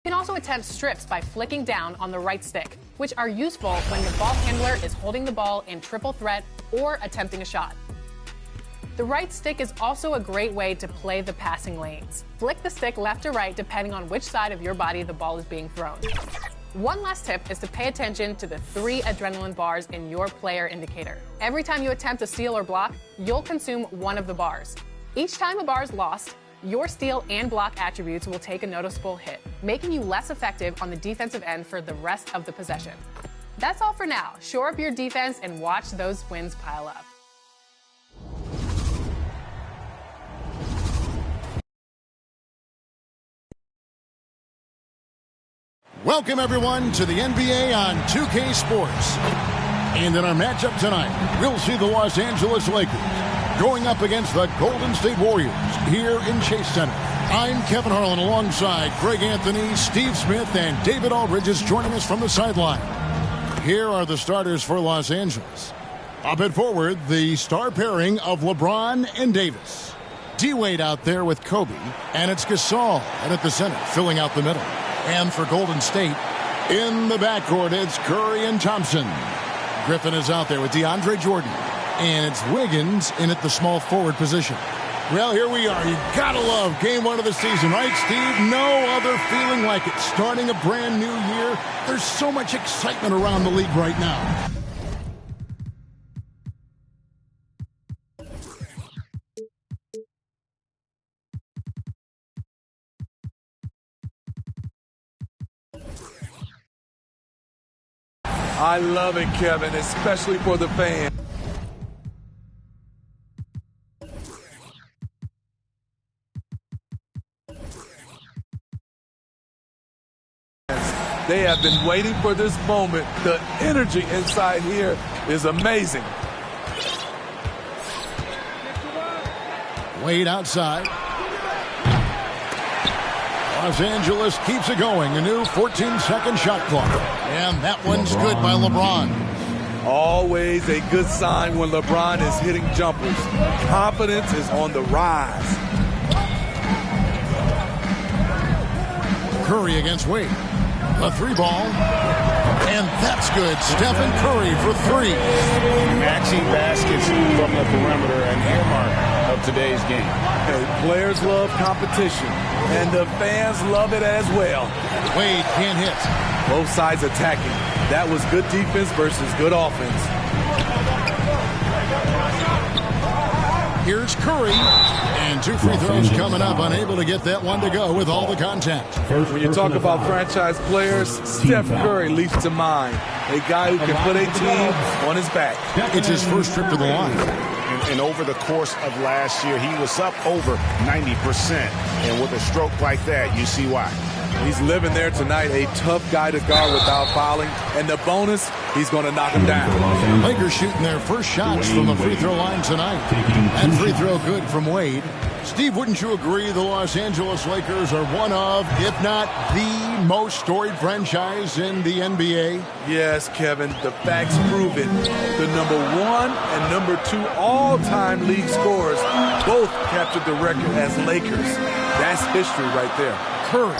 You can also attempt strips by flicking down on the right stick, which are useful when your ball handler is holding the ball in triple threat or attempting a shot. The right stick is also a great way to play the passing lanes. Flick the stick left or right depending on which side of your body the ball is being thrown. One last tip is to pay attention to the 3 adrenaline bars in your player indicator. Every time you attempt to steal or block, you'll consume one of the bars. Each time a bar is lost, your steal and block attributes will take a noticeable hit, making you less effective on the defensive end for the rest of the possession. That's all for now. Shore up your defense and watch those wins pile up. Welcome, everyone, to the NBA on 2K Sports. And in our matchup tonight, we'll see the Los Angeles Lakers going up against the Golden State Warriors here in Chase Center. I'm Kevin Harlan alongside Greg Anthony, Steve Smith, and David Aldridge is joining us from the sideline. Here are the starters for Los Angeles. Up and forward, the star pairing of LeBron and Davis. D-Wade out there with Kobe, and it's Gasol and at the center, filling out the middle. And for Golden State, in the backcourt, it's Curry and Thompson. Griffin is out there with DeAndre Jordan. And it's Wiggins in at the small forward position. Well, here we are. You gotta love game 1 of the season, right, Steve? No other feeling like it. Starting a brand new year, there's so much excitement around the league right now. I love it, Kevin, especially for the fans. They have been waiting for this moment. The energy inside here is amazing. Wade outside. Los Angeles keeps it going. A new 14-second shot clock. And that one's good by LeBron. Always a good sign when LeBron is hitting jumpers. Confidence is on the rise. Curry against Wade. A 3-ball. And that's good. Stephen Curry for 3. Maxi baskets from the perimeter, an earmark of today's game. Hey, players love competition, and the fans love it as well. Wade can't hit. Both sides attacking. That was good defense versus good offense. Here's Curry. And 2 free throws coming up. Unable to get that one to go with all the contact. When you talk about franchise players, Steph Curry leaps to mind. A guy who can put a team on his back. It's his first trip to the line. And over the course of last year, he was up over 90%. And with a stroke like that, you see why. He's living there tonight, a tough guy to guard without fouling. And the bonus, he's going to knock him down. Lakers shooting their first shots from the free throw line tonight. And free throw good from Wade. Steve, wouldn't you agree the Los Angeles Lakers are one of, if not the most storied franchise in the NBA? Yes, Kevin, the facts prove it. The number 1 and number 2 all-time league scorers both captured the record as Lakers. That's history right there. Curry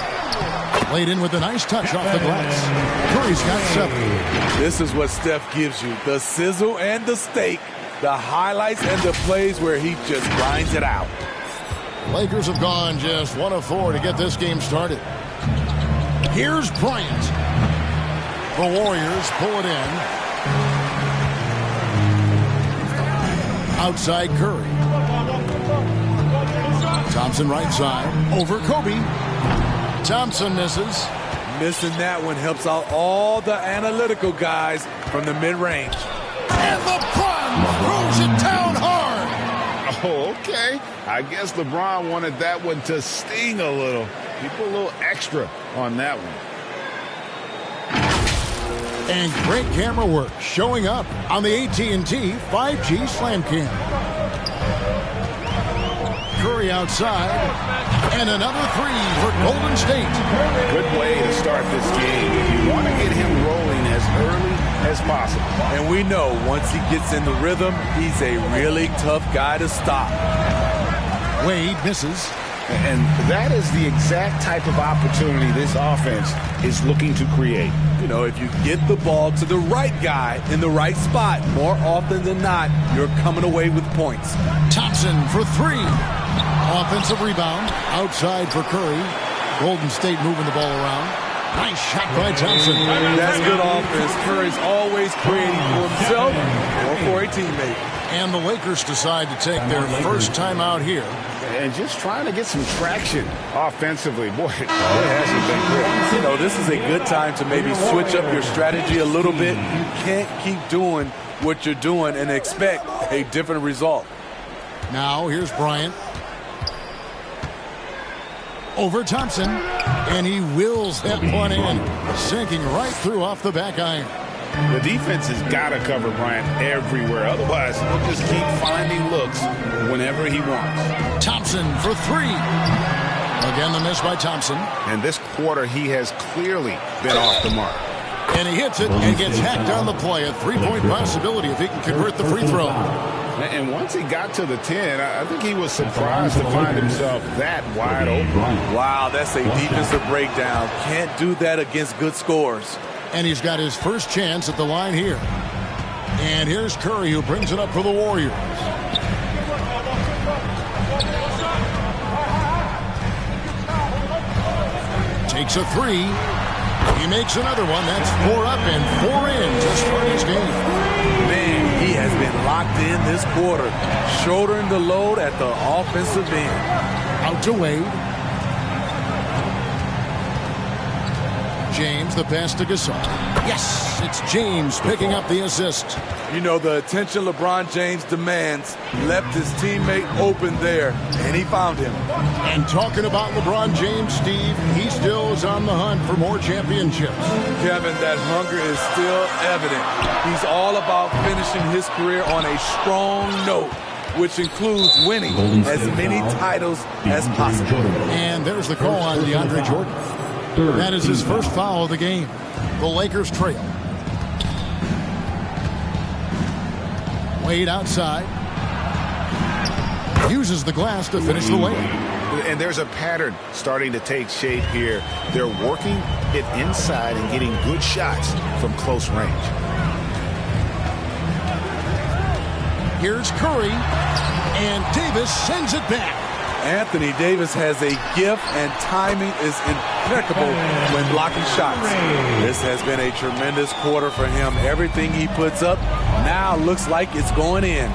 laid in with a nice touch off the glass. Curry's got 7. This is what Steph gives you, the sizzle and the steak, the highlights and the plays where he just grinds it out. Lakers have gone just 1 of 4 to get this game started. Here's Bryant. The Warriors pull it in. Outside Curry. Thompson right side. Over Kobe. Thompson misses. Missing that one helps out all the analytical guys from the mid-range. And LeBron throws it down hard. Oh, okay. I guess LeBron wanted that one to sting a little. He put a little extra on that one. And great camera work showing up on the AT&T 5G Slam Cam. Curry outside. And another 3 for Golden State. Good way to start this game. You want to get him rolling as early as possible. And we know once he gets in the rhythm, he's a really tough guy to stop. Wade misses. And that is the exact type of opportunity this offense is looking to create. You know, if you get the ball to the right guy in the right spot, more often than not, you're coming away with points. Thompson for three. Offensive rebound. Outside for Curry. Golden State moving the ball around. Nice shot by Thompson. That's good offense. Curry's always creating for himself or for a teammate. And the Lakers decide to take their first time out here. And just trying to get some traction offensively. Boy, it hasn't been good. You know, this is a good time to maybe switch up your strategy a little bit. You can't keep doing what you're doing and expect a different result. Now, here's Bryant. Over Thompson. And he wills that one in. Sinking right through off the back iron. The defense has got to cover Bryant everywhere. Otherwise, he'll just keep finding looks whenever he wants. Thompson for three. Again, the miss by Thompson. And this quarter, he has clearly been off the mark. And he hits it and gets hacked on the play. A three-point possibility if he can convert the free throw. And once he got to the 10, I think he was surprised to find himself that wide open. Wow, that's a defensive breakdown. Can't do that against good scores. And he's got his first chance at the line here. And here's Curry, who brings it up for the Warriors. Takes a three. He makes another one. That's 4 up and 4 in to start his game. Man, he has been locked in this quarter, shouldering the load at the offensive end. Out to Wade. James, the pass to Gasol. Yes, it's James picking up the assist. You know, the attention LeBron James demands left his teammate open there, and he found him. And talking about LeBron James, Steve, he still is on the hunt for more championships. Kevin, that hunger is still evident. He's all about finishing his career on a strong note, which includes winning as many titles as possible. And there's the call on DeAndre Jordan. That is his first foul of the game. The Lakers trail. Wade outside. Uses the glass to finish the layup. And there's a pattern starting to take shape here. They're working it inside and getting good shots from close range. Here's Curry. And Davis sends it back. Anthony Davis has a gift, and timing is impeccable when blocking shots. This has been a tremendous quarter for him. Everything he puts up now looks like it's going in.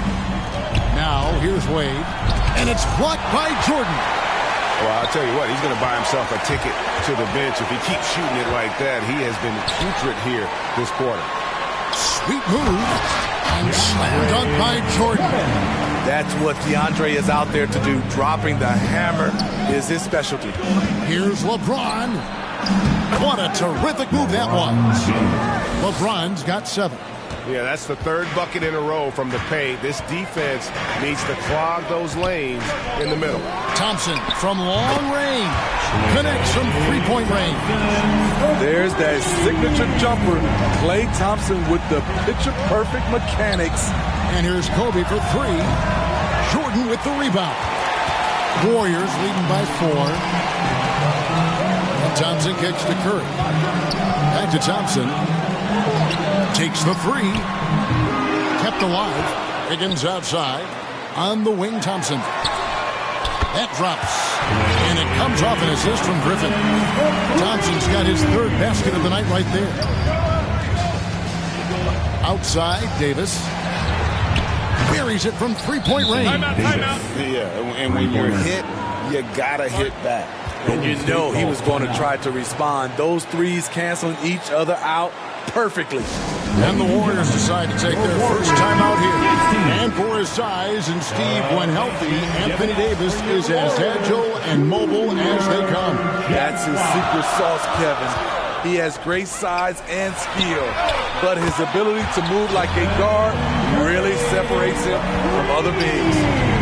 Now, here's Wade. And it's blocked by Jordan. Well, I'll tell you what, he's going to buy himself a ticket to the bench. If he keeps shooting it like that, he has been putrid here this quarter. Sweet move. And slam dunk by Jordan. That's what DeAndre is out there to do. Dropping the hammer is his specialty. Here's LeBron. What a terrific move that was. LeBron's got 7. Yeah, that's the third bucket in a row from the paint. This defense needs to clog those lanes in the middle. Thompson from long range. Connects from three-point range. There's that signature jumper. Klay Thompson with the picture-perfect mechanics. And here's Kobe for 3. Jordan with the rebound. Warriors leading by 4. And Thompson kicks to Curry. Back to Thompson. Takes the 3. Kept alive. Higgins outside. On the wing, Thompson. That drops. And it comes off an assist from Griffin. Thompson's got his 3rd basket of the night right there. Outside, Davis. Buries it from three-point range. Timeout. Yeah, and when you're hit, you gotta hit back. And you know he was going to try to respond. Those threes canceling each other out perfectly. And the Warriors decide to take their first time out here. And for his size, and Steve, when healthy, Anthony Davis is as agile and mobile as they come. That's his secret sauce, Kevin. He has great size and skill, but his ability to move like a guard really separates him from other bigs.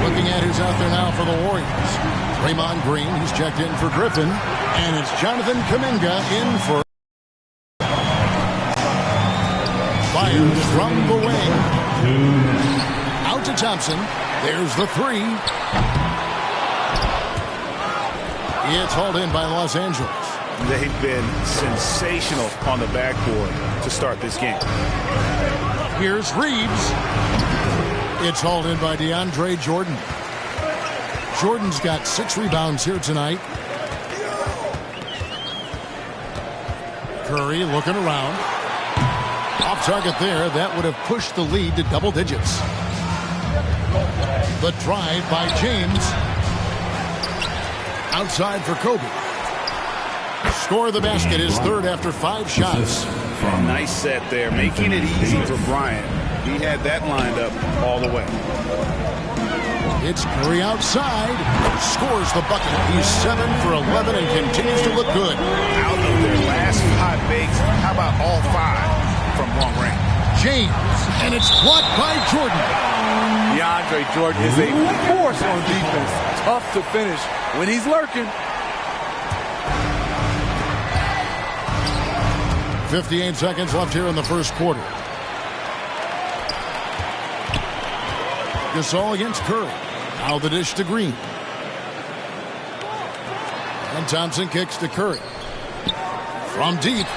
Looking at who's out there now for the Warriors. Draymond Green, he's checked in for Griffin, and it's Jonathan Kuminga in for fires from the wing. Out to Thompson. There's the 3. It's hauled in by Los Angeles. They've been sensational on the backboard to start this game. Here's Reeves. It's hauled in by DeAndre Jordan. Jordan's got 6 rebounds here tonight. Curry looking around. Off target there. That would have pushed the lead to double digits. The drive by James. Outside for Kobe. Score of the basket is third after 5 shots. Nice set there, making it easy for Bryant. He had that lined up all the way. It's Curry outside. Scores the bucket. He's 7 for 11 and continues to look good. Out of their last 5 makes, how about all 5 from long range? James, and it's blocked by Jordan. DeAndre Jordan is a force on defense. Tough to finish when he's lurking. 58 seconds left here in the first quarter. Gasol against Curry. Now the dish to Green. And Thompson kicks to Curry. From deep.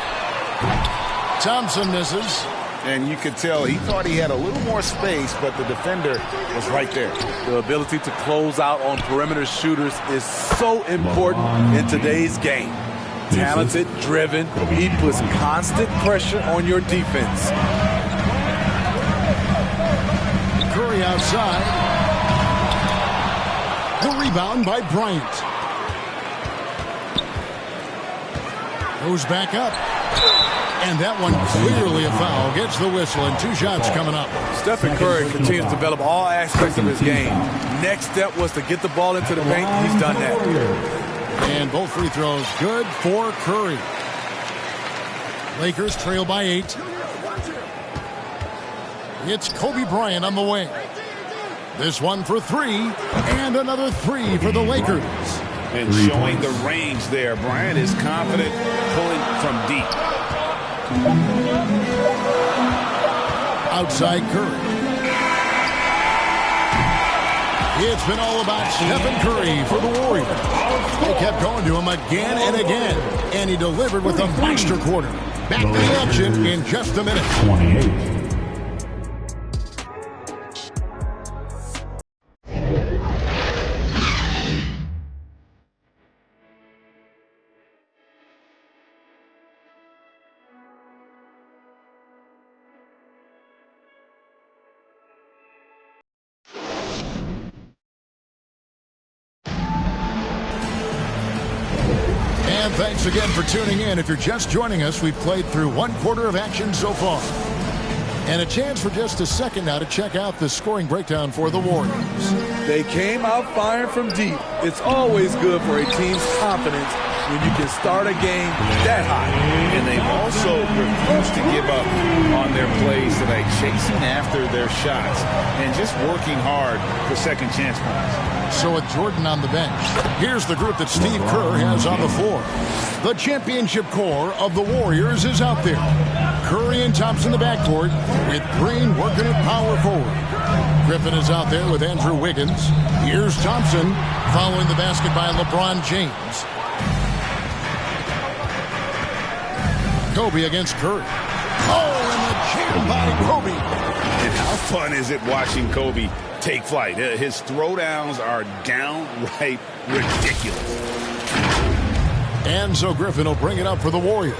Thompson misses. And you could tell he thought he had a little more space, but the defender was right there. The ability to close out on perimeter shooters is so important in today's game. Talented, driven, he puts constant pressure on your defense. Curry outside. The rebound by Bryant. Goes back up. And that one clearly a foul. Gets the whistle and 2 shots coming up. Stephen Curry continues to develop all aspects of his game. Next step was to get the ball into the paint. He's done that. And both free throws good for Curry. Lakers trail by 8. It's Kobe Bryant on the wing. This one for 3. And another 3 for the Lakers. And showing the range there. Bryant is confident pulling from deep. Outside Curry. It's been all about Stephen Curry for the Warriors. They kept going to him again and again. And he delivered with a monster quarter. Back to the action in just a minute. 28. And thanks again for tuning in. If you're just joining us, we've played through 1 quarter of action so far. And a chance for just a second now to check out the scoring breakdown for the Warriors. They came out firing from deep. It's always good for a team's confidence when you can start a game that high. And they've also refused to give up on their plays today, chasing after their shots and just working hard for second chance points. So with Jordan on the bench, here's the group that Steve Kerr has on the floor. The championship core of the Warriors is out there. Curry and Thompson in the backcourt with Green working at power forward. Griffin is out there with Andrew Wiggins. Here's Thompson following the basket by LeBron James. Kobe against Curry. Oh, and the jam by Kobe. And how fun is it watching Kobe take flight? His throwdowns are downright ridiculous. And so Griffin will bring it up for the Warriors.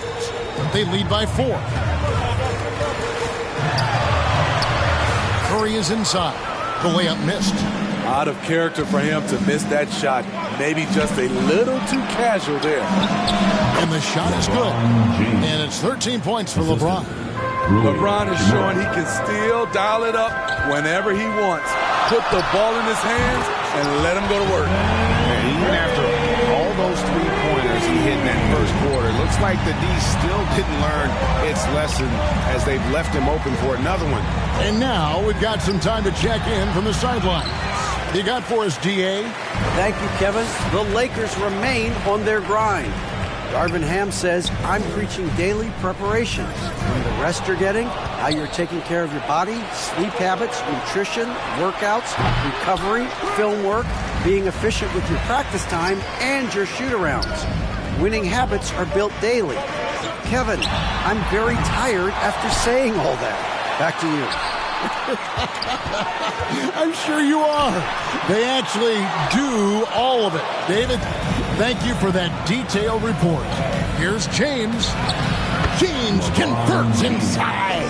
They lead by 4. Curry is inside. The layup missed. Out of character for him to miss that shot. Maybe just a little too casual there. And the shot is good. And it's 13 points for LeBron. LeBron is showing he can still dial it up whenever he wants. Put the ball in his hands and let him go to work. And even after all those 3-pointers he hit in that first quarter, it looks like the D still didn't learn its lesson as they've left him open for another one. And now we've got some time to check in from the sideline. You got for us, DA? Thank you, Kevin. The Lakers remain on their grind. Darvin Ham says, I'm preaching daily preparation. From the rest you're getting, how you're taking care of your body, sleep habits, nutrition, workouts, recovery, film work, being efficient with your practice time, and your shoot-arounds. Winning habits are built daily. Kevin, I'm very tired after saying all that. Back to you. I'm sure you are. They actually do all of it. David, thank you for that detailed report. Here's James. James converts inside.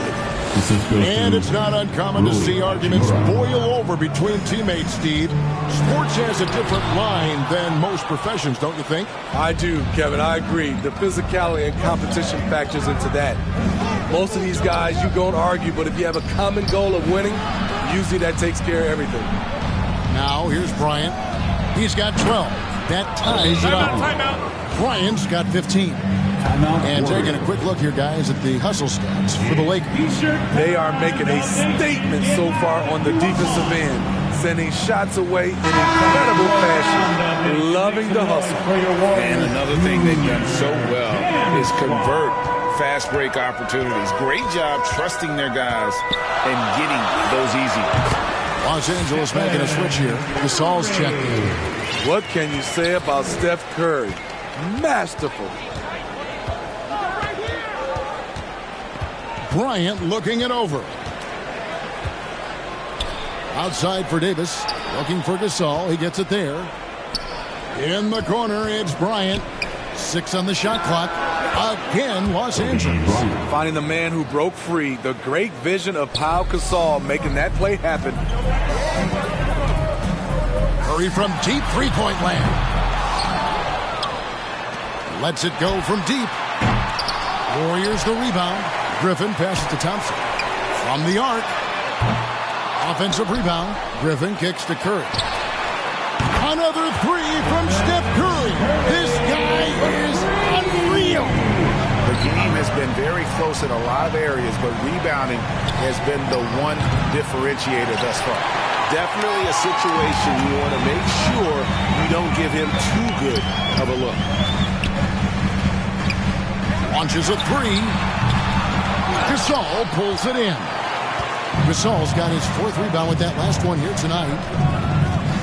And it's not uncommon to see arguments boil over between teammates, Steve. Sports has a different line than most professions, don't you think? I do, Kevin. I agree. The physicality and competition factors into that. Most of these guys, you go and argue, but if you have a common goal of winning, usually that takes care of everything. Now, here's Bryant. He's got 12. That ties it up. Bryant's got 15. And taking a quick look here, guys, at the hustle stats for the Lakers. They are making a statement so far on the defensive end, sending shots away in incredible fashion, loving the hustle. And another thing they've done so well is convert fast break opportunities. Great job trusting their guys and getting those easy ones. Los Angeles making a switch here. Gasol's checked in. What can you say about Steph Curry? Masterful. Bryant looking it over. Outside for Davis. Looking for Gasol. He gets it there. In the corner, it's Bryant. 6 on the shot clock. Again, Los Angeles. Finding the man who broke free. The great vision of Pau Gasol making that play happen. Curry from deep three-point land. Lets it go from deep. Warriors the rebound. Griffin passes to Thompson. From the arc. Offensive rebound. Griffin kicks to Curry. Another three from Steph Curry. This guy is unreal. The game has been very close in a lot of areas, but rebounding has been the one differentiator thus far. Definitely a situation you want to make sure you don't give him too good of a look. Launches a three. Gasol pulls it in. Gasol's got his 4th rebound with that last one here tonight.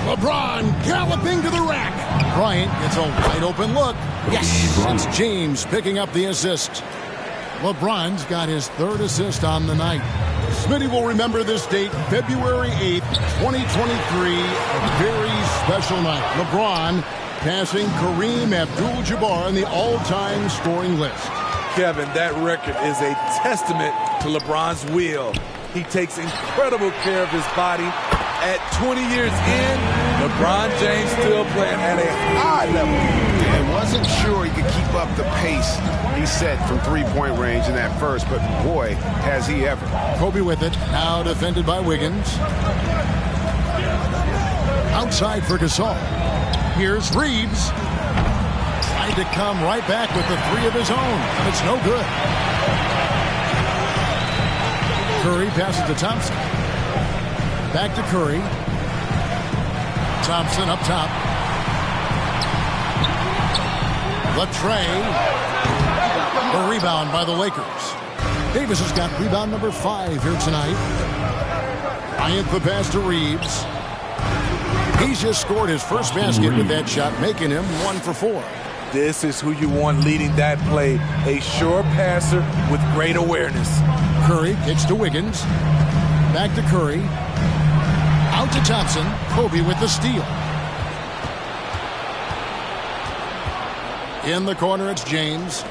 LeBron galloping to the rack. Bryant gets a wide open look. Yes, it's James picking up the assist. LeBron's got his 3rd assist on the night. Smitty will remember this date, February 8th, 2023, a very special night. LeBron passing Kareem Abdul-Jabbar on the all-time scoring list. Kevin, that record is a testament to LeBron's will. He takes incredible care of his body. At 20 years in, LeBron James still playing at a high level. And wasn't sure he could keep up the pace he set from three-point range in that first, but boy, has he ever. Kobe with it, now defended by Wiggins. Outside for Gasol. Here's Reeves. Trying to come right back with the 3 of his own. It's no good. Curry passes to Thompson. Back to Curry. Thompson up top. Latrey. The rebound by the Lakers. Davis has got rebound number 5 here tonight. Bryant the pass to Reeves. He's just scored his first basket with that shot, making him 1 for 4. This is who you want leading that play. A sure passer with great awareness. Curry kicks to Wiggins. Back to Curry. Out to Thompson. Kobe with the steal. In the corner, it's James.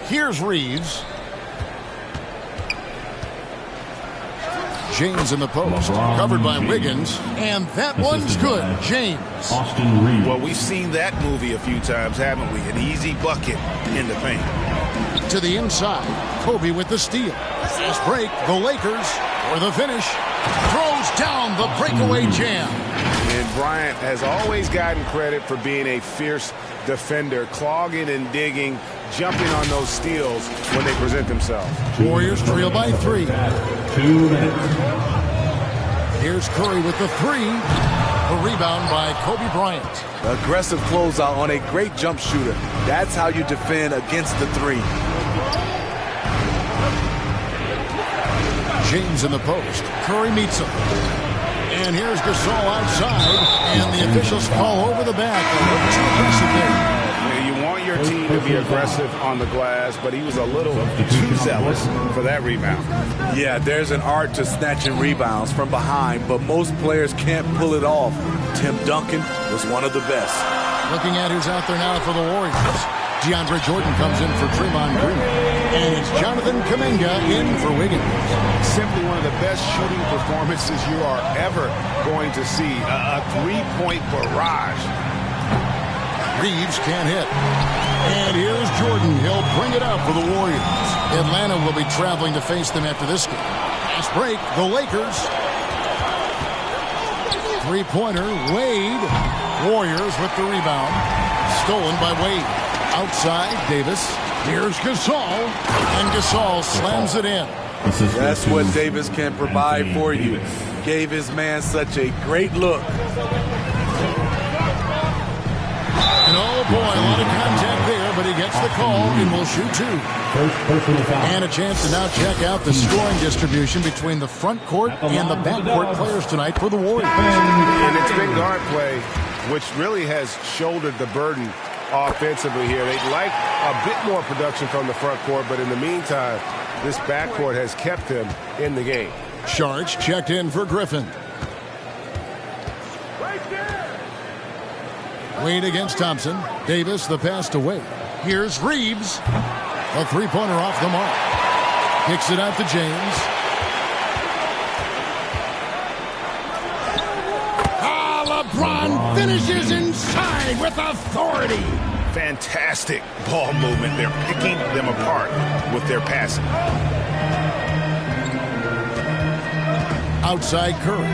Here's Reeves. James in the post. Covered by Wiggins. And that one's good. James. Austin Reeves. Well, we've seen that movie a few times, haven't we? An easy bucket in the paint. To the inside. Kobe with the steal. Fast break. The Lakers for the finish. Throws down the breakaway jam. And Bryant has always gotten credit for being a fierce defender, clogging and digging, jumping on those steals when they present themselves. Warriors trail by 3. 2 minutes. Here's Curry with the 3. The rebound by Kobe Bryant. Aggressive closeout on a great jump shooter. That's how you defend against the three. James in the post. Curry meets him. And here's Gasol outside. And the officials call over the back. A little too aggressive there. You want your team to be aggressive on the glass, but he was a little too zealous for that rebound. Yeah, there's an art to snatching rebounds from behind, but most players can't pull it off. Tim Duncan was one of the best. Looking at who's out there now for the Warriors. DeAndre Jordan comes in for Draymond Green. And it's Jonathan Kuminga in for Wiggins. Simply one of the best shooting performances you are ever going to see. A three-point barrage. Reeves can't hit. And here's Jordan. He'll bring it up for the Warriors. Atlanta will be traveling to face them after this game. Fast break, the Lakers. Three-pointer, Wade. Warriors with the rebound. Stolen by Wade. Outside, Davis. Here's Gasol. And Gasol slams it in. That's what Davis can provide for you. Gave his man such a great look. And oh boy, a lot of contact there, but he gets the call and will shoot two. And a chance to now check out the scoring distribution between the front court and the back court players tonight for the Warriors. And it's been guard play, which really has shouldered the burden offensively here. They'd like a bit more production from the front court, but in the meantime, this backcourt has kept them in the game. Sharge checked in for Griffin. Wade against Thompson. Davis, the pass to Wade. Here's Reeves. A three-pointer off the mark. Kicks it out to James. LeBron finishes inside with authority. Fantastic ball movement. They're picking them apart with their passing. Outside Curry.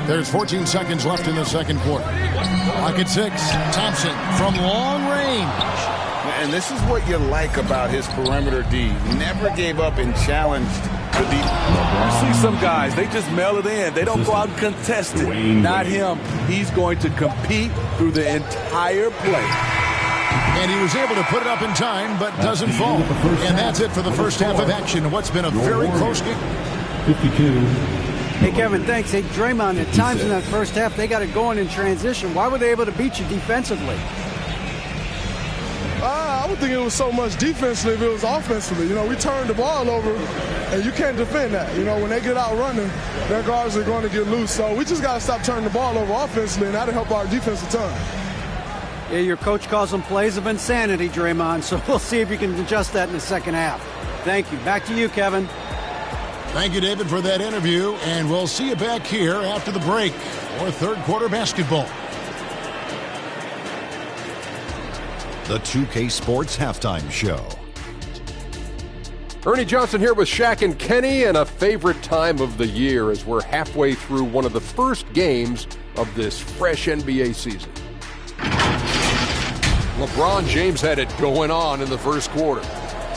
There's 14 seconds left in the second quarter. Clock at 6. Thompson from long range. And this is what you like about his perimeter D. Never gave up and challenged the D. You see some guys, they just mail it in. They don't go out and contest it. Not him. He's going to compete through the entire play. And he was able to put it up in time, but doesn't fall. And that's it for the first half of action. What's been a very close game. 52. Hey, Kevin, thanks. Hey, Draymond, at times in that first half, they got it going in transition. Why were they able to beat you defensively? I would think it was so much defensively if it was offensively. You know, we turned the ball over, and you can't defend that. You know, when they get out running, their guards are going to get loose. So we just got to stop turning the ball over offensively, and that'll help our defense a ton. Yeah, your coach calls them plays of insanity, Draymond, so we'll see if you can adjust that in the second half. Thank you. Back to you, Kevin. Thank you, David, for that interview, and we'll see you back here after the break for third quarter basketball. The 2K Sports Halftime Show. Ernie Johnson here with Shaq and Kenny, and a favorite time of the year as we're halfway through one of the first games of this fresh NBA season. LeBron James had it going on in the first quarter.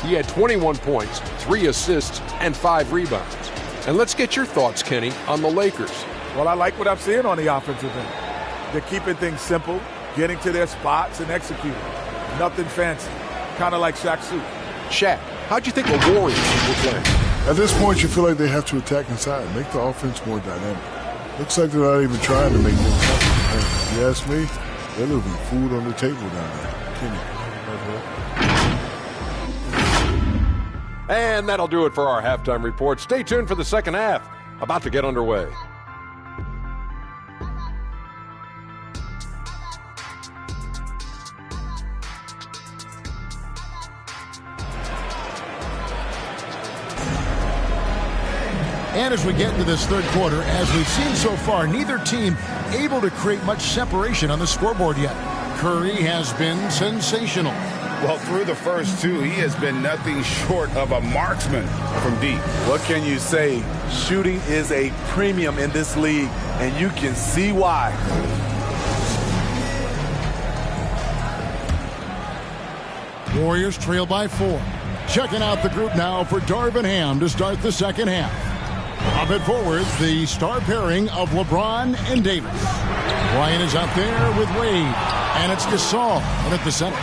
He had 21 points, 3 assists, and 5 rebounds. And let's get your thoughts, Kenny, on the Lakers. Well, I like what I'm seeing on the offensive end. They're keeping things simple, getting to their spots and executing. Nothing fancy, kind of like Shaq's suit. Shaq, how'd you think the Warriors were playing? At this point, you feel like they have to attack inside, make the offense more dynamic. Looks like they're not even trying to make things happen. If you ask me, they're leaving food on the table down there. Kenny. And that'll do it for our halftime report. Stay tuned for the second half, about to get underway. And as we get into this third quarter, as we've seen so far, neither team able to create much separation on the scoreboard yet. Curry has been sensational. Well, through the first two, he has been nothing short of a marksman from deep. What can you say? Shooting is a premium in this league, and you can see why. Warriors trail by 4. Checking out the group now for Darvin Ham to start the second half. Up at forward, the star pairing of LeBron and Davis. Bryant is out there with Wade, and it's Gasol at the center.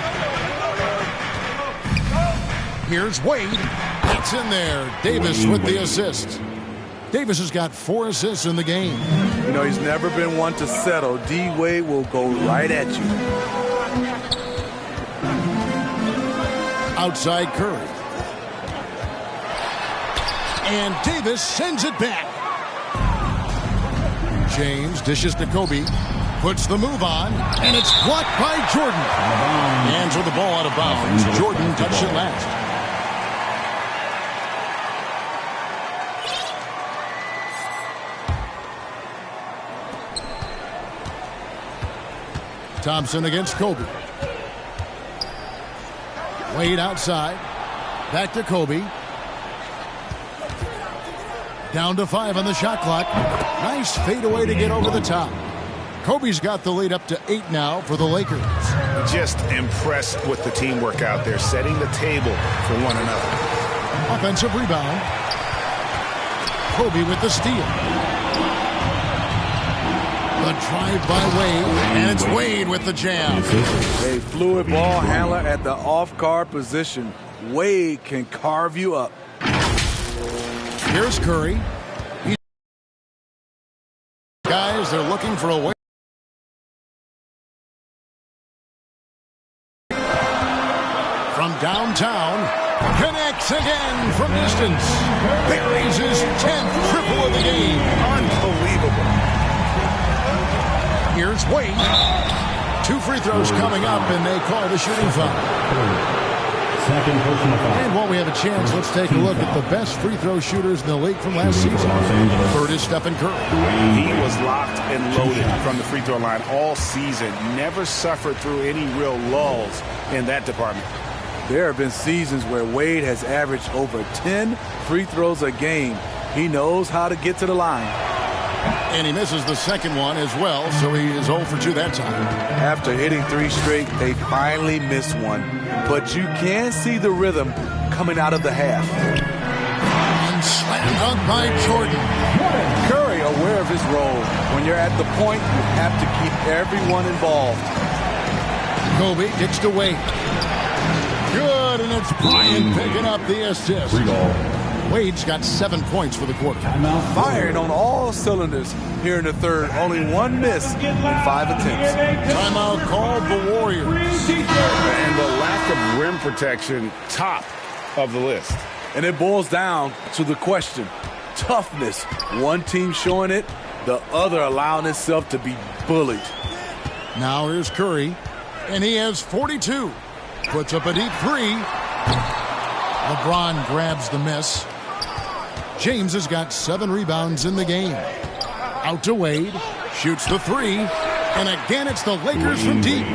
Here's Wade. It's in there. Davis with the assist. Davis has got 4 assists in the game. You know, he's never been one to settle. D-Wade will go right at you. Outside Curry. And Davis sends it back. James dishes to Kobe. Puts the move on. And it's blocked by Jordan. Hands with the ball out of bounds. Jordan touched it last. Thompson against Kobe. Wade outside. Back to Kobe. Down to 5 on the shot clock. Nice fadeaway to get over the top. Kobe's got the lead up to 8 now for the Lakers. Just impressed with the teamwork out there, setting the table for one another. Offensive rebound. Kobe with the steal. The drive by Wade, and it's Wade with the jam. A fluid ball handler at the off-guard position. Wade can carve you up. Here's Curry. Guys, they're looking for a way. From downtown, connects again from distance. Buries his 10th triple of the game. Unbelievable. Here's Wade. 2 free throws coming up, and they call the shooting foul. And while we have a chance, let's take a look at the best free throw shooters in the league from last season. Third is Stephen Curry. He was locked and loaded from the free throw line all season. Never suffered through any real lulls in that department. There have been seasons where Wade has averaged over 10 free throws a game. He knows how to get to the line. And he misses the second one as well, so he is 0 for 2 that time. After hitting 3 straight, they finally missed one. But you can see the rhythm coming out of the half. And slammed dunk by Jordan. Curry aware of his role. When you're at the point, you have to keep everyone involved. Kobe kicks to Wade. Good, and it's Bryant picking up the assist. Wade's got 7 points for the quarter. Firing on all cylinders here in the third. Only 1 miss in 5 attempts. Timeout called the Warriors. And the lack of rim protection, top of the list. And it boils down to the question. Toughness. One team showing it, the other allowing itself to be bullied. Now here's Curry, and he has 42. Puts up a deep 3. LeBron grabs the miss. James has got 7 rebounds in the game. Out to Wade. Shoots the 3. And again, it's the Lakers from deep.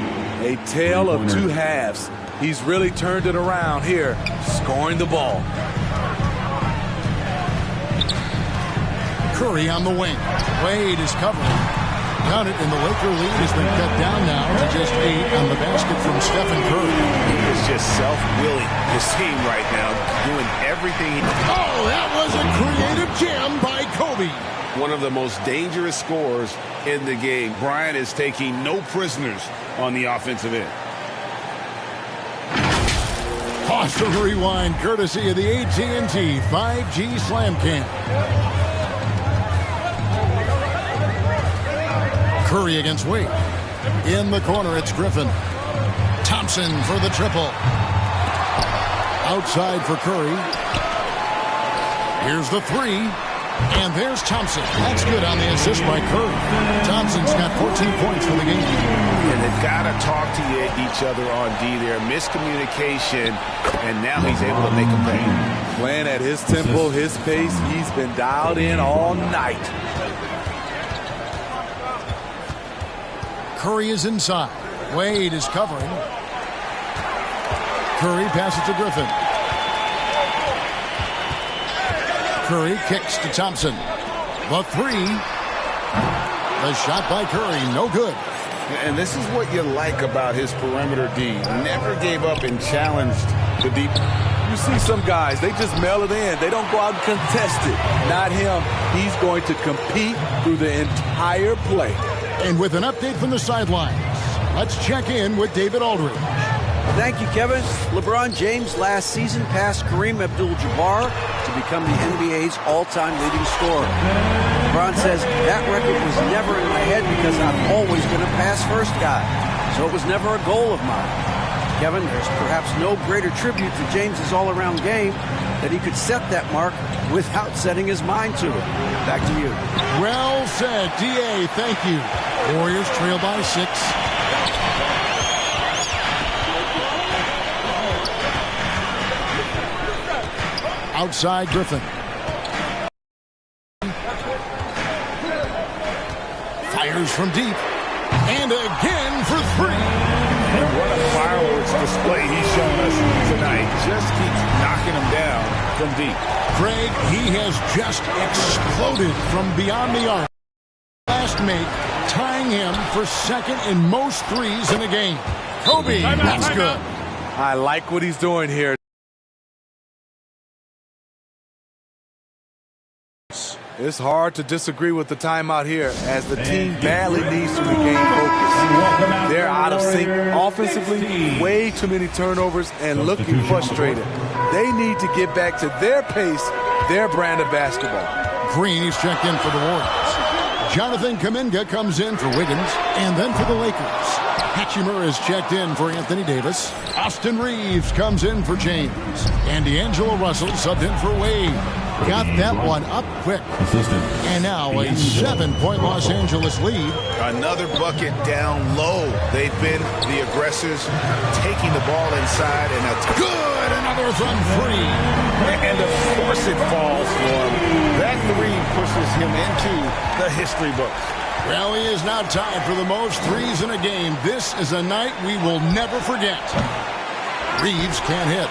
A tale of 2 halves. He's really turned it around here, scoring the ball. Curry on the wing. Wade is covering. Count it, and the Laker lead has been cut down now to just 8 on the basket from Stephen Curry. He is just self-willing his team right now, doing everything. Oh, that was a creative jam by Kobe. One of the most dangerous scorers in the game. Bryant is taking no prisoners on the offensive end. Pause for the rewind, courtesy of the AT&T 5G Slam Cam. Curry against Wade. In the corner, it's Griffin. Thompson for the triple. Outside for Curry. Here's the 3. And there's Thompson. That's good on the assist by Curry. Thompson's got 14 points for the game. And they've got to talk to each other on D there. Miscommunication, and now he's able to make a play. Playing at his tempo, his pace, he's been dialed in all night. Curry is inside. Wade is covering. Curry passes to Griffin. Curry kicks to Thompson. The 3. The shot by Curry, no good. And this is what you like about his perimeter D. Never gave up and challenged the deep. You see some guys, they just mail it in. They don't go out and contest it. Not him. He's going to compete through the entire play. And with an update from the sidelines, let's check in with David Aldridge. Thank you, Kevin. LeBron James last season passed Kareem Abdul-Jabbar to become the NBA's all-time leading scorer. LeBron says, that record was never in my head because I'm always going to pass first guy. So it was never a goal of mine. Kevin, there's perhaps no greater tribute to James's all-around game that he could set that mark without setting his mind to it. Back to you. Well said, D.A. Thank you. Warriors trail by 6. Outside Griffin. Fires from deep. And again for 3. And what a fireworks display he's shown us tonight. Just keeps knocking him down from deep. Craig, he has just exploded from beyond the arc. Last make, tying him for second in most threes in a game. Kobe, that's good. I like what he's doing here. It's hard to disagree with the timeout here as the team badly needs to regain focus. They're out of sync offensively, way too many turnovers and looking frustrated. They need to get back to their pace, their brand of basketball. Green, he's checked in for the Warriors. Jonathan Kuminga comes in for Wiggins and then for the Lakers. Hatchimer is checked in for Anthony Davis. Austin Reeves comes in for James. And D'Angelo Russell subbed in for Wade. Got that one up quick. And now a 7-point Los Angeles lead. Another bucket down low. They've been the aggressors, taking the ball inside and good. Another from 3. And of course it falls for him. That 3 pushes him into the history books. Well, he is now tied for the most threes in a game. This is a night we will never forget. Reeves can't hit.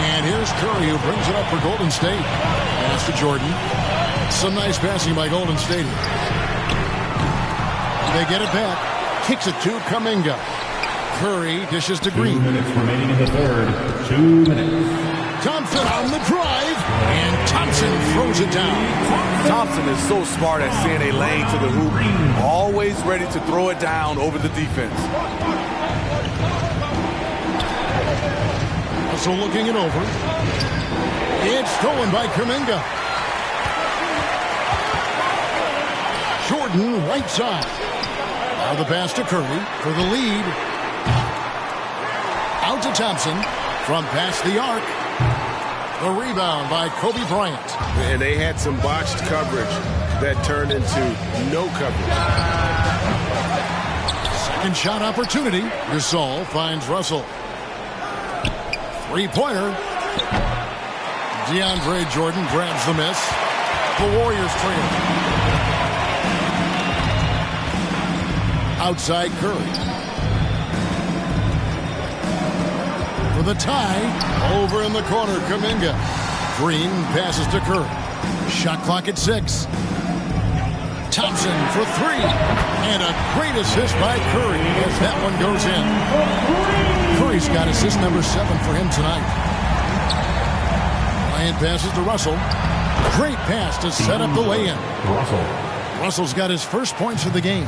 And here's Curry, who brings it up for Golden State. Pass to Jordan. Some nice passing by Golden State. They get it back. Kicks it to Kuminga. Curry dishes to Green. 2 minutes remaining in the third. 2 minutes. Thompson on the drive. And Thompson throws it down. Thompson is so smart at seeing a lane to the hoop. Always ready to throw it down over the defense. So looking it over. It's stolen by Kuminga. Jordan right side. Now the pass to Curry for the lead. Out to Thompson from past the arc. The rebound by Kobe Bryant. And they had some botched coverage that turned into no coverage. Second shot opportunity. Gasol finds Russell. Three-pointer. DeAndre Jordan grabs the miss. The Warriors trail. Outside Curry. For the tie. Over in the corner, Kuminga. Green passes to Curry. Shot clock at 6. Thompson for 3. And a great assist by Curry as that one goes in. Curry's got assist number 7 for him tonight. Bryant passes to Russell. Great pass to set up the lay-in. Russell's got his first points of the game.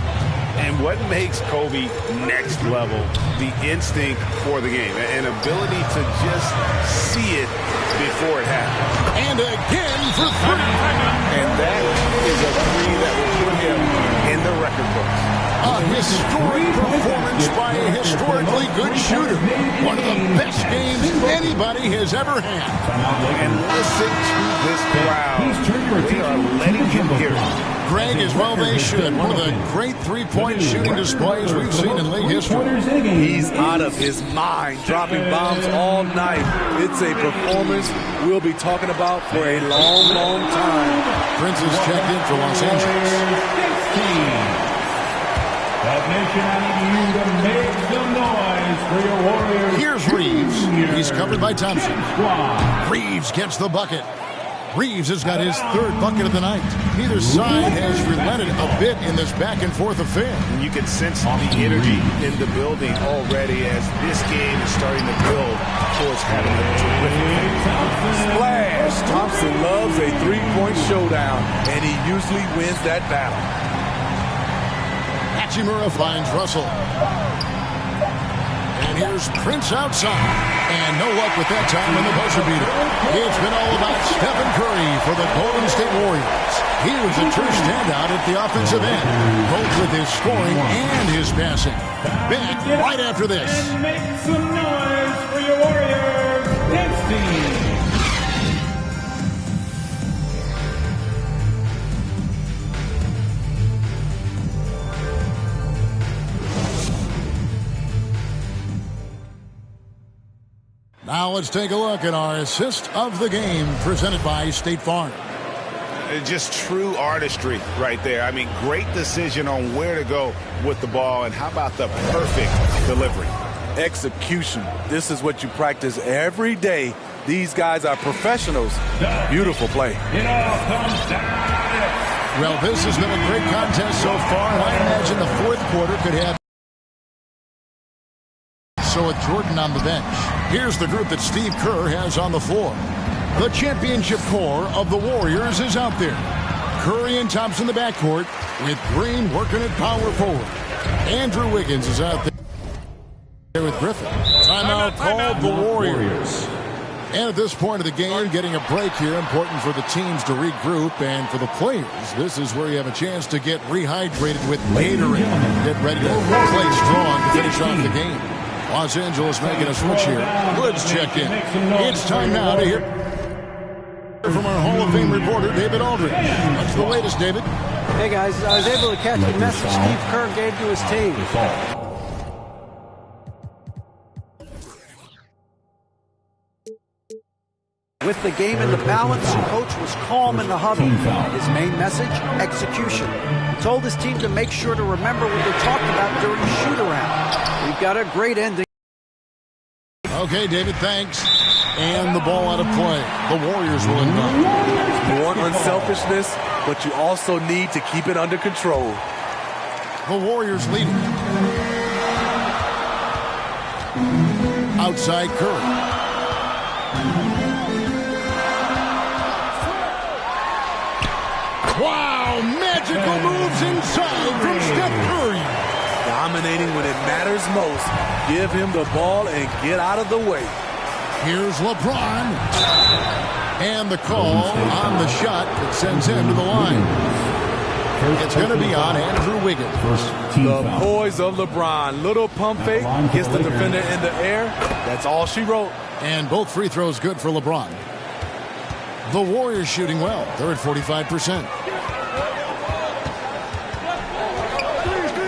And what makes Kobe next level? The instinct for the game. An ability to just see it before it happens. And again for 3. And that is a 3 that will put him in the record books. A historic performance by a historically good shooter. One of the best games anybody has ever had. And listen to this crowd. They are letting him hear it. Greg, as well they should. One of the great three-point shooting displays we've seen in league history. He's out of his mind, dropping bombs all night. It's a performance we'll be talking about for a long, long time. Prince is checked in for Los Angeles. Nation, I need you to make some noise for your Warriors. Here's Reeves. He's covered by Thompson. Reeves gets the bucket. Reeves has got his third bucket of the night. Neither side has relented a bit in this back-and-forth affair. And you can sense the energy in the building already as this game is starting to build towards having a terrific splash. Thompson loves a three-point showdown, and he usually wins that battle. Hachimura finds Russell. And here's Prince outside. And no luck with that time on the buzzer beater. It's been all about Stephen Curry for the Golden State Warriors. He was a true standout at the offensive end, both with his scoring and his passing. Back right after this. And make some noise for your Warriors. Dempsey. Now let's take a look at our assist of the game presented by State Farm. Just true artistry right there. I mean, great decision on where to go with the ball, and how about the perfect delivery? Execution. This is what you practice every day. These guys are professionals. Beautiful play. Well, this has been a great contest so far, and I imagine the fourth quarter could have so with Jordan on the bench. Here's the group that Steve Kerr has on the floor. The championship core of the Warriors is out there. Curry and Thompson in the backcourt, with Green working at power forward. Andrew Wiggins is out there with Griffin. Timeout called the Warriors. And at this point of the game, getting a break here, important for the teams to regroup, and for the players, this is where you have a chance to get rehydrated with Gatorade. Get ready to play strong to finish off the game. Los Angeles making a switch here. Woods checked in. It's time now to hear from our Hall of Fame reporter, David Aldridge. What's the latest, David? Hey, guys. I was able to catch the message Steve Kerr gave to his team. With the game in the balance, the coach was calm in the huddle. His main message, execution. He told his team to make sure to remember what they talked about during the shoot-around. We've got a great ending. Okay, David, thanks. And the ball out of play. The Warriors will inbound. More unselfishness, but you also need to keep it under control. The Warriors leading. Outside Curry. Wow, magical moves inside from Steph Curry. Dominating when it matters most. Give him the ball and get out of the way. Here's LeBron. And the call on the shot that sends him to the line. It's going to be on Andrew Wiggins. The poise of LeBron. Little pump fake. Gets the defender in the air. That's all she wrote. And both free throws good for LeBron. The Warriors shooting well. They're at 45%.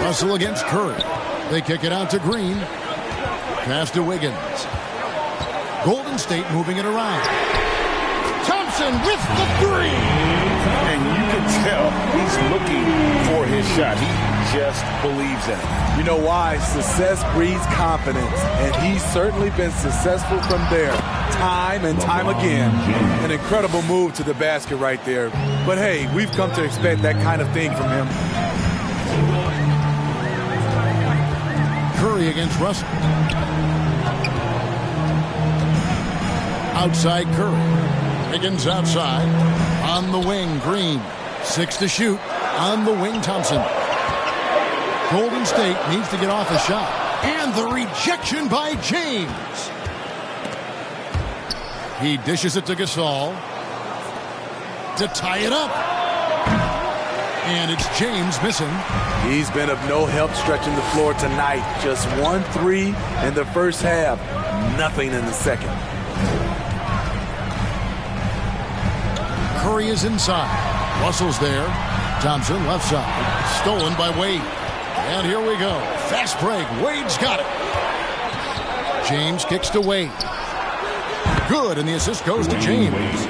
Russell against Curry. They kick it out to Green. Pass to Wiggins. Golden State moving it around. Thompson with the three. And you can tell he's looking for his shot. He just believes in it. You know why? Success breeds confidence. And he's certainly been successful from there. Time and time again. An incredible move to the basket right there. But hey, we've come to expect that kind of thing from him. Curry against Russell. Outside Curry. Wiggins outside. On the wing, Green. 6 to shoot. On the wing, Thompson. Golden State needs to get off a shot. And the rejection by James. He dishes it to Gasol to tie it up. And it's James missing. He's been of no help stretching the floor tonight. Just 1 3 in the first half. Nothing in the second. Curry is inside. Russell's there. Thompson left side. Stolen by Wade. And here we go. Fast break. Wade's got it. James kicks to Wade. Good, and the assist goes to James.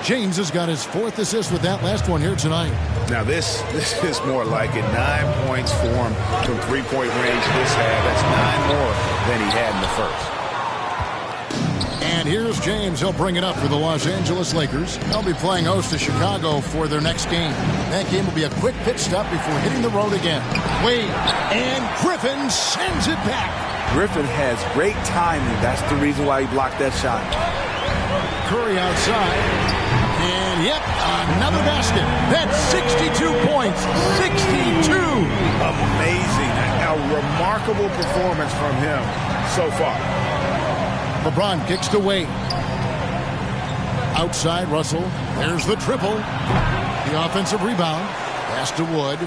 James has got his 4th assist with that last one here tonight. Now this is more like it. 9 points for him from three-point range this half. That's 9 more than he had in the first. And here's James. He'll bring it up for the Los Angeles Lakers. They'll be playing host to Chicago for their next game. That game will be a quick pit stop before hitting the road again. Wade and Griffin sends it back. Griffin has great timing. That's the reason why he blocked that shot. Curry outside. And, yep, another basket. That's 62 points. 62. Amazing. A remarkable performance from him so far. LeBron kicks to Wade. Outside, Russell. There's the triple. The offensive rebound. Pass to Wood.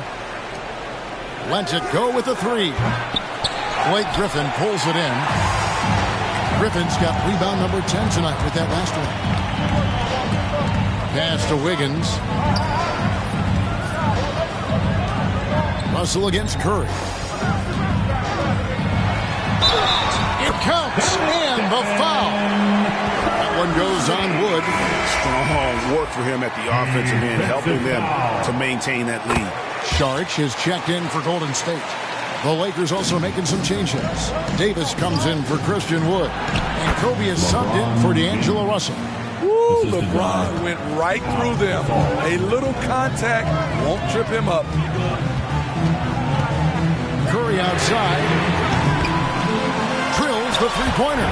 Lets it go with the three. Blake Griffin pulls it in. Griffin's got rebound number 10 tonight with that last one. Pass to Wiggins. Russell against Curry. It counts, and the foul. That one goes on Wood. Strong work for him at the offensive end, helping them to maintain that lead. Saric is checked in for Golden State. The Lakers also making some changes. Davis comes in for Christian Wood. And Kobe is subbed in for D'Angelo Russell. Woo, LeBron went right through them. A little contact won't trip him up. Curry outside. Drills the three-pointer.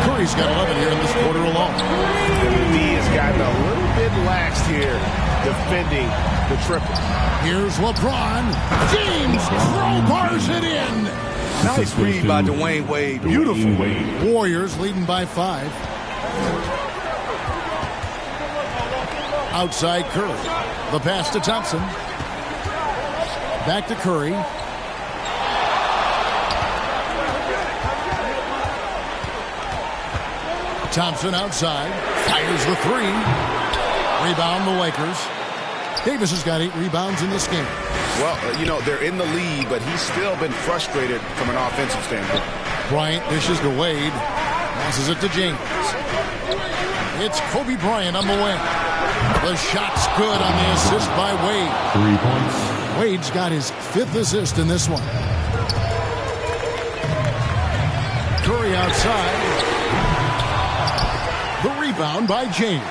Curry's got 11 here in this quarter alone. The D has gotten a little bit laxed here defending the triple. Here's LeBron. James crowbars it in. Nice read by Dwayne Wade. Beautiful. Warriors leading by 5. Outside Curry. The pass to Thompson. Back to Curry. Thompson outside. Fires the three. Rebound the Lakers. Davis has got 8 rebounds in this game. Well, they're in the lead, but he's still been frustrated from an offensive standpoint. Bryant dishes to Wade. Passes it to James. It's Kobe Bryant on the wing. The shot's good on the assist by Wade. 3 points. Wade's got his 5th assist in this one. Curry outside. The rebound by James.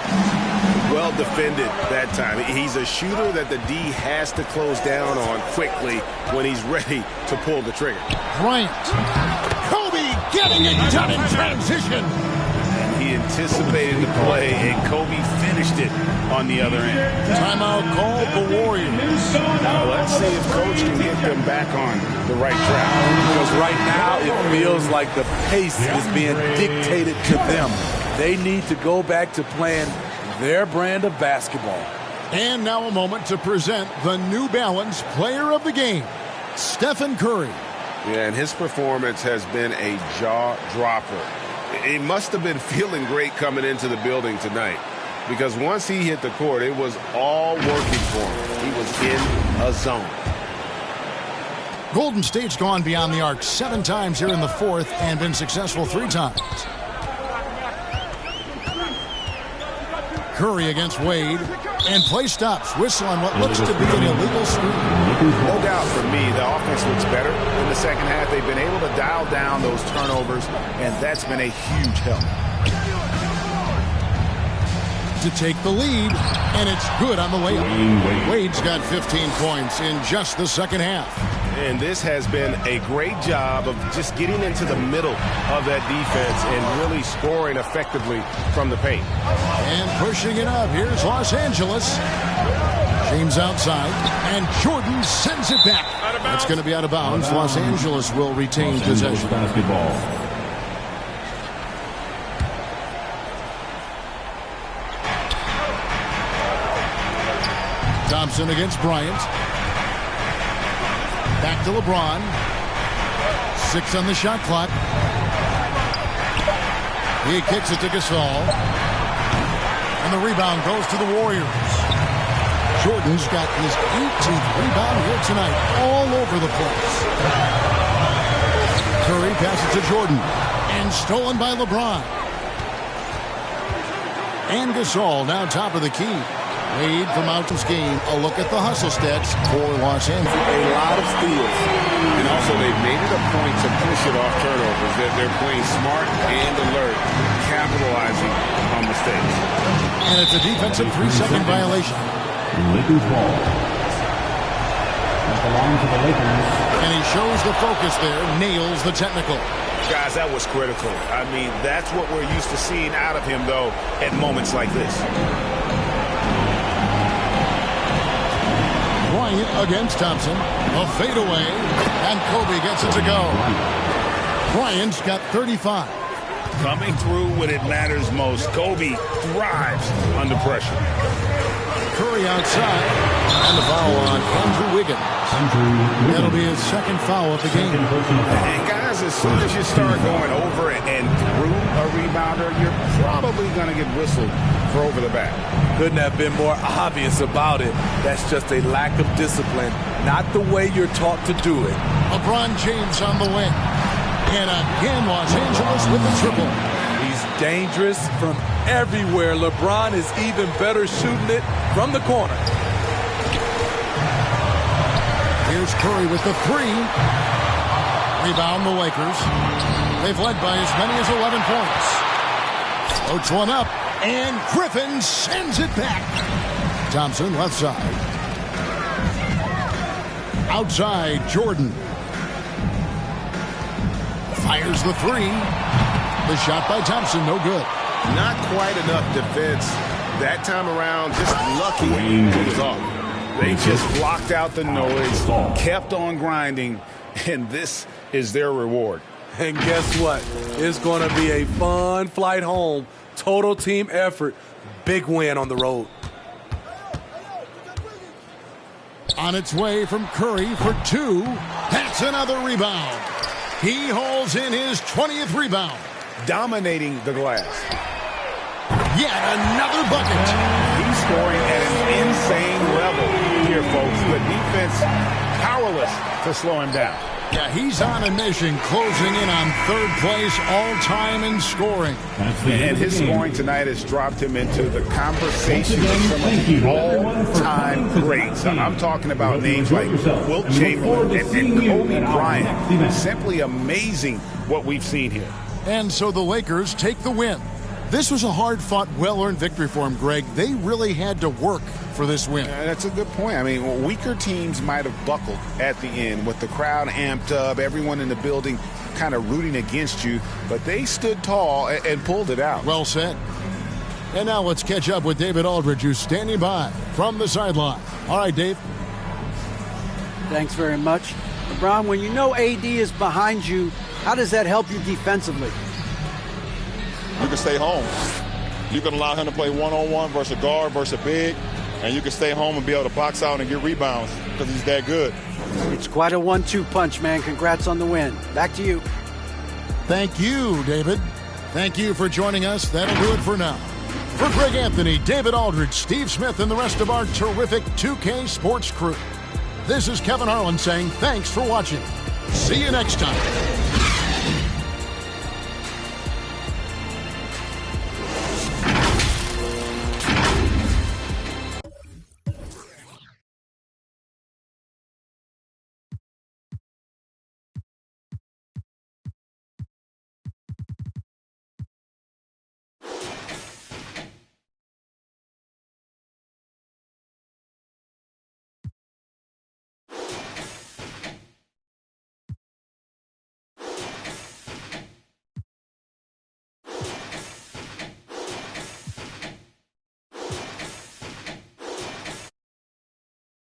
Well defended that time. He's a shooter that the D has to close down on quickly when he's ready to pull the trigger. Bryant. Kobe getting it done in transition. And he anticipated the play, and Kobe finished it on the other end. Timeout called the Warriors. Now let's see if Coach can get them back on the right track. Because right now it feels like the pace is being dictated to them. They need to go back to playing their brand of basketball. And now a moment to present the New Balance Player of the Game, Stephen Curry. Yeah, and his performance has been a jaw-dropper. He must have been feeling great coming into the building tonight, because once he hit the court, it was all working for him. He was in a zone. Golden State's gone beyond the arc 7 times here in the 4th and been successful 3 times. Curry against Wade, and play stops. Whistle on what looks to be an illegal screen. No doubt for me, the offense looks better in the second half. They've been able to dial down those turnovers, and that's been a huge help. To take the lead, and it's good on the layup. Wade's got 15 points in just the second half. And this has been a great job of just getting into the middle of that defense and really scoring effectively from the paint. And pushing it up, here's Los Angeles. James outside, and Jordan sends it back. It's going to be out of bounds. Los Angeles will retain possession. Basketball. Thompson against Bryant. Back to LeBron. 6 on the shot clock. He kicks it to Gasol. And the rebound goes to the Warriors. Jordan's got his 18th rebound here tonight, all over the place. Curry passes to Jordan. And stolen by LeBron. And Gasol now top of the key. Wade from Mountains game. A look at the hustle stats for Los Angeles. A lot of steals. And also they've made it a point to push it off turnovers. They're playing smart and alert, capitalizing on mistakes. And it's a defensive 3-second violation. Lakers ball. That belongs to the Lakers. And he shows the focus there, nails the technical. Guys, that was critical. I mean, that's what we're used to seeing out of him, though, at moments like this. Bryant against Thompson. A fadeaway. And Kobe gets it to go. Bryant's got 35. Coming through when it matters most. Kobe thrives under pressure. Curry outside. And the foul on Andrew Wiggins. That'll be his second foul of the game. And guys, as soon as you start going over and through a rebounder, you're probably going to get whistled for over the back. Couldn't have been more obvious about it. That's just a lack of discipline, not the way you're taught to do it. LeBron James on the wing. And again, Los Angeles with the triple. He's dangerous from everywhere. LeBron is even better shooting it from the corner. Here's Curry with the three. Rebound the Lakers. They've led by as many as 11 points. Floats one up, and Griffin sends it back. Thompson left side. Outside, Jordan. Fires the three. The shot by Thompson, no good. Not quite enough defense that time around. Just lucky he was off. They just blocked out the noise, kept on grinding, and this is their reward. And guess what? It's going to be a fun flight home. Total team effort. Big win on the road. On its way from Curry for two. That's another rebound. He hauls in his 20th rebound. Dominating the glass. Yet another bucket. He's scoring at an insane level here, folks. The defense powerless to slow him down. Yeah, he's on a mission, closing in on third place all-time in scoring. And his scoring tonight has dropped him into the conversation of some of the all-time greats. I'm talking about names like Wilt Chamberlain and Kobe Bryant. Simply amazing what we've seen here. And so the Lakers take the win. This was a hard-fought, well-earned victory for him, Greg. They really had to work for this win. That's a good point. I mean, weaker teams might have buckled at the end with the crowd amped up, everyone in the building kind of rooting against you, but they stood tall and pulled it out. Well said. And now let's catch up with David Aldridge, who's standing by from the sideline. All right, Dave. Thanks very much. LeBron, when you know AD is behind you, how does that help you defensively? You can stay home. You can allow him to play one-on-one versus a guard versus a big, and you can stay home and be able to box out and get rebounds because he's that good. It's quite a 1-2 punch, man. Congrats on the win. Back to you. Thank you, David. Thank you for joining us. That'll do it for now. For Greg Anthony, David Aldridge, Steve Smith, and the rest of our terrific 2K Sports crew, this is Kevin Harlan saying thanks for watching. See you next time.